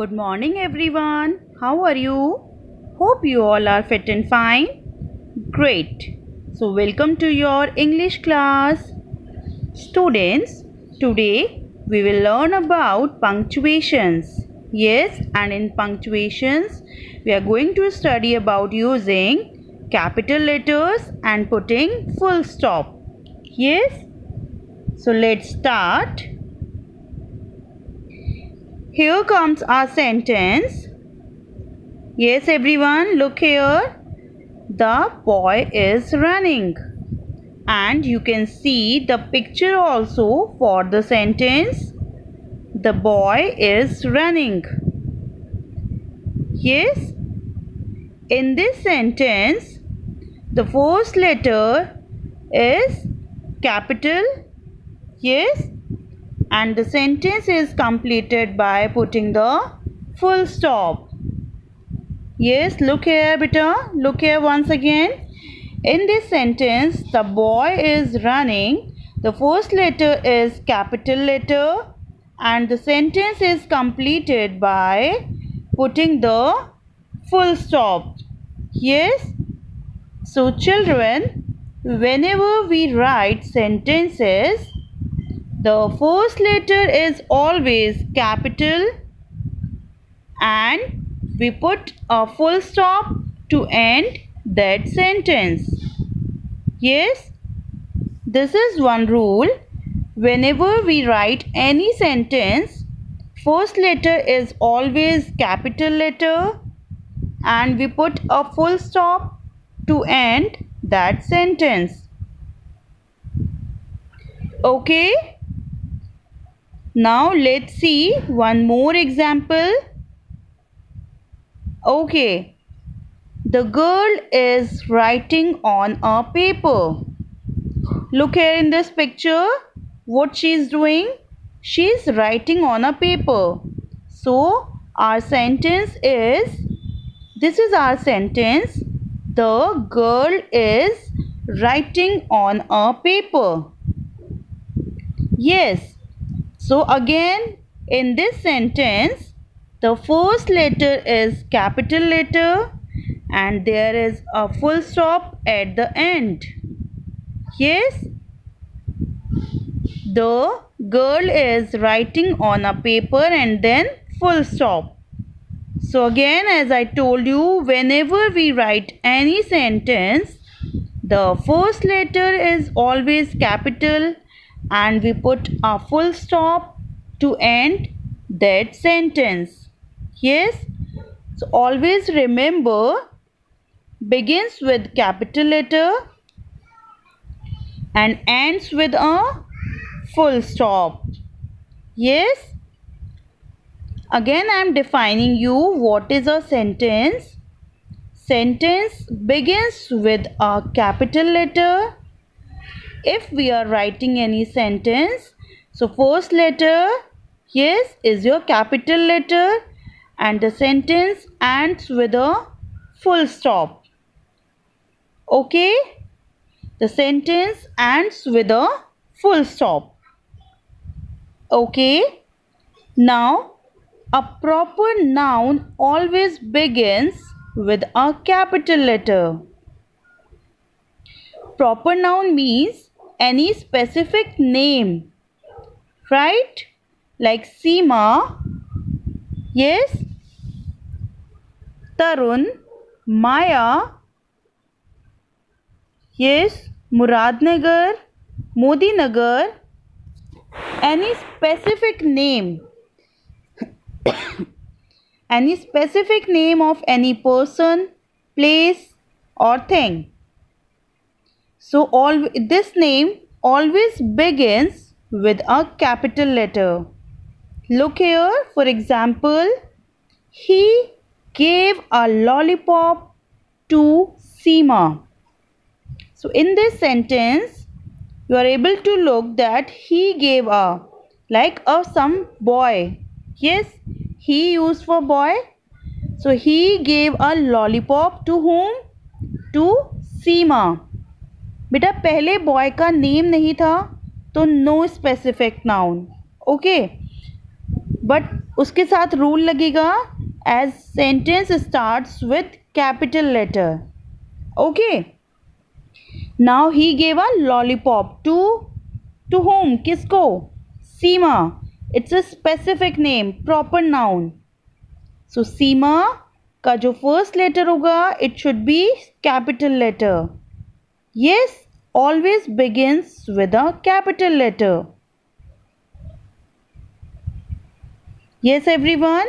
Good morning, everyone. How are you? Hope you all are fit and fine. Great. So, welcome to your English class. Students, today we will learn about punctuations. Yes, and in punctuations, we are going to study about using capital letters and putting full stop. Yes? So, let's start. Here comes our sentence. Yes, everyone, look here. The boy is running. And you can see the picture also for the sentence. The boy is running. Yes. In this sentence, the first letter is capital. Yes. And the sentence is completed by putting the full stop. Yes, look here, beta. Look here once again. In this sentence, the boy is running. The first letter is capital letter and the sentence is completed by putting the full stop. Yes. So children, whenever we write sentences, the first letter is always capital and we put a full stop to end that sentence. Yes, this is one rule. Whenever we write any sentence, first letter is always capital letter and we put a full stop to end that sentence. Okay? Now let's see one more example. Okay. The girl is writing on a paper. Look here in this picture. What she is doing? She is writing on a paper. So our sentence is, this is our sentence. The girl is writing on a paper. Yes. So again, in this sentence, the first letter is capital letter and there is a full stop at the end. Yes. The girl is writing on a paper and then full stop. So again, as I told you, whenever we write any sentence, the first letter is always capital and we put a full stop to end that sentence. Yes. So always remember, begins with capital letter and ends with a full stop. Yes. Again I am defining you what is a sentence. Sentence begins with a capital letter. If we are writing any sentence, so first letter, yes, is your capital letter and the sentence ends with a full stop. Okay? The sentence ends with a full stop. Okay? Now, a proper noun always begins with a capital letter. Proper noun means any specific name, right? Like Seema, yes, Tarun, Maya, yes, Muradnagar, Modinagar, any specific name, any specific name of any person, place or thing. So this name always begins with a capital letter. Look here, for example, he gave a lollipop to Seema. So in this sentence, you are able to look that he gave a, like a some boy. Yes, he used for boy. So he gave a lollipop to whom? To Seema. बेटा पहले boy का name नहीं था तो no specific noun. Okay. but उसके साथ rule लगेगा as sentence starts with capital letter. Okay. Now he gave a lollipop to whom? किसको? Seema. It's a specific name, proper noun. So Seema का जो first letter होगा it should be capital letter. Yes, always begins with a capital letter. Yes, everyone?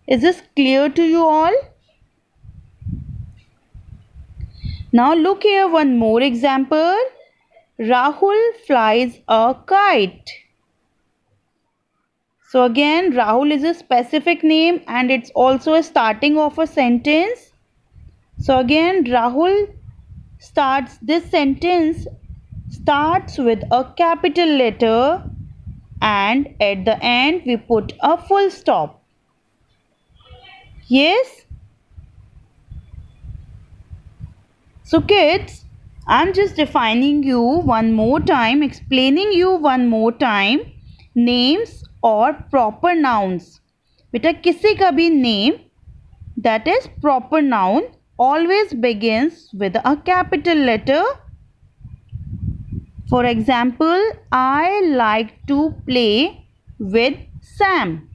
Is this clear to you all? Now look here, one more example. Rahul flies a kite. So again, Rahul is a specific name and it's also a starting of a sentence. So again, Rahul starts, this sentence starts with a capital letter and at the end we put a full stop. Yes? So kids, I'm just defining you one more time, explaining you one more time names or proper nouns. बेटा किसी का भी name that is proper noun always begins with a capital letter. For example, I like to play with Sam.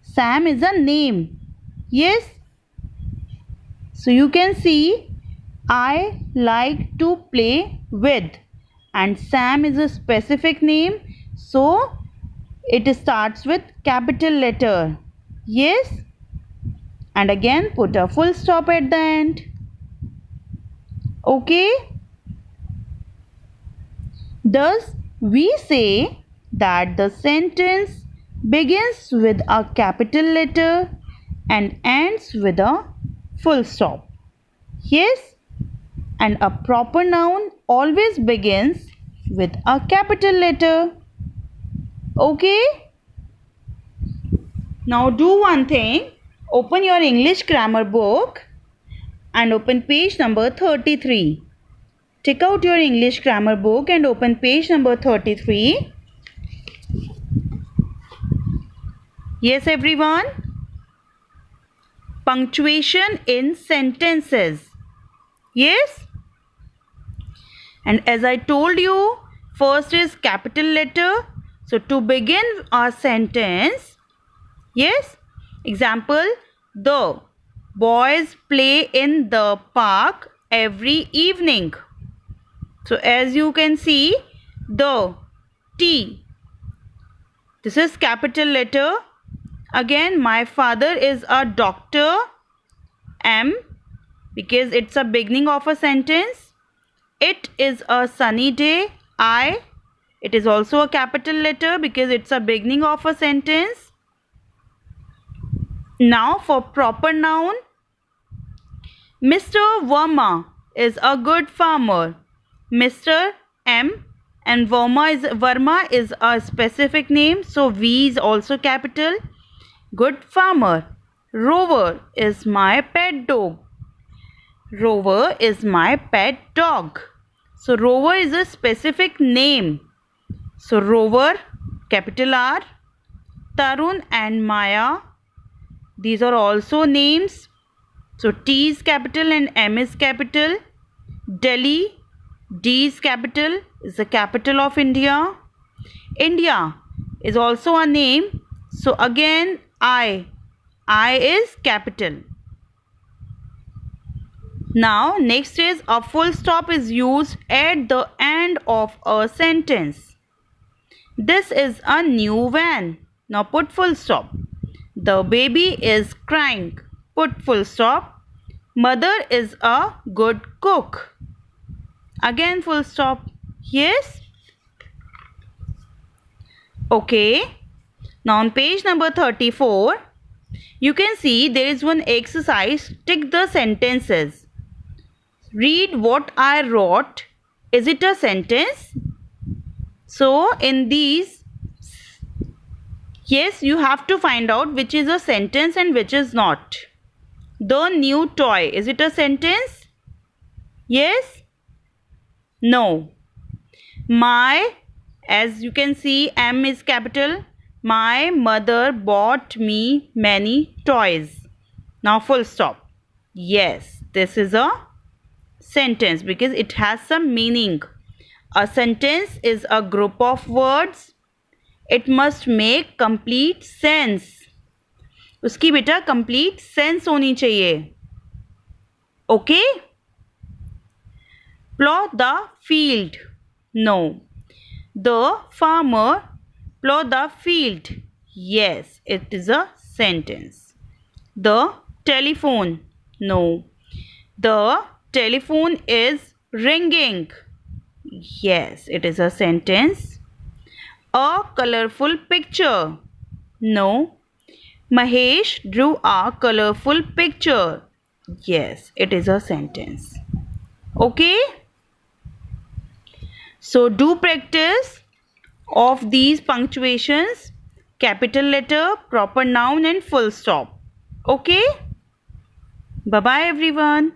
Sam is a name. Yes? So you can see I like to play with and Sam is a specific name. So it starts with capital letter. Yes? And again put a full stop at the end. Okay? Thus we say that the sentence begins with a capital letter and ends with a full stop. Yes? And a proper noun always begins with a capital letter. Okay? Now do one thing. Open your English grammar book and open page number 33. Take out your English grammar book and open page number 33. Yes, everyone? Punctuation in sentences. Yes? And as I told you, first is capital letter. So to begin our sentence, yes? Example, the boys play in the park every evening. So as you can see, the T, this is capital letter. Again, my father is a doctor, M, because it's a beginning of a sentence. It is a sunny day, I, it is also a capital letter because it's a beginning of a sentence. Now for proper noun, Mr. Verma is a good farmer. Mr. M and Verma is a specific name, so V is also capital. Good farmer. Rover is my pet dog. Rover is my pet dog. So Rover is a specific name. So Rover, capital R. Tarun and Maya, these are also names. So T is capital and M is capital. Delhi, D is capital, is the capital of India. India is also a name. So again I is capital. Now next is a full stop is used at the end of a sentence. This is a new van. Now put full stop. The baby is crying. Put full stop. Mother is a good cook. Again full stop. Yes? Okay. Now on page number 34, you can see there is one exercise. Tick the sentences. Read what I wrote. Is it a sentence? So in these, yes, you have to find out which is a sentence and which is not. The new toy, is it a sentence? Yes? No. My, as you can see, M is capital. My mother bought me many toys. Now full stop. Yes, this is a sentence because it has some meaning. A sentence is a group of words. It must make complete sense. उसकी बेटा complete sense होनी चाहिए. Okay? Plough the field. No. The farmer plough the field. Yes, it is a sentence. The telephone. No. The telephone is ringing. Yes, it is a sentence. A colorful picture. No. Mahesh drew a colorful picture. Yes, it is a sentence. Okay? So do practice of these punctuations, capital letter, proper noun and full stop. Okay? Bye-bye everyone.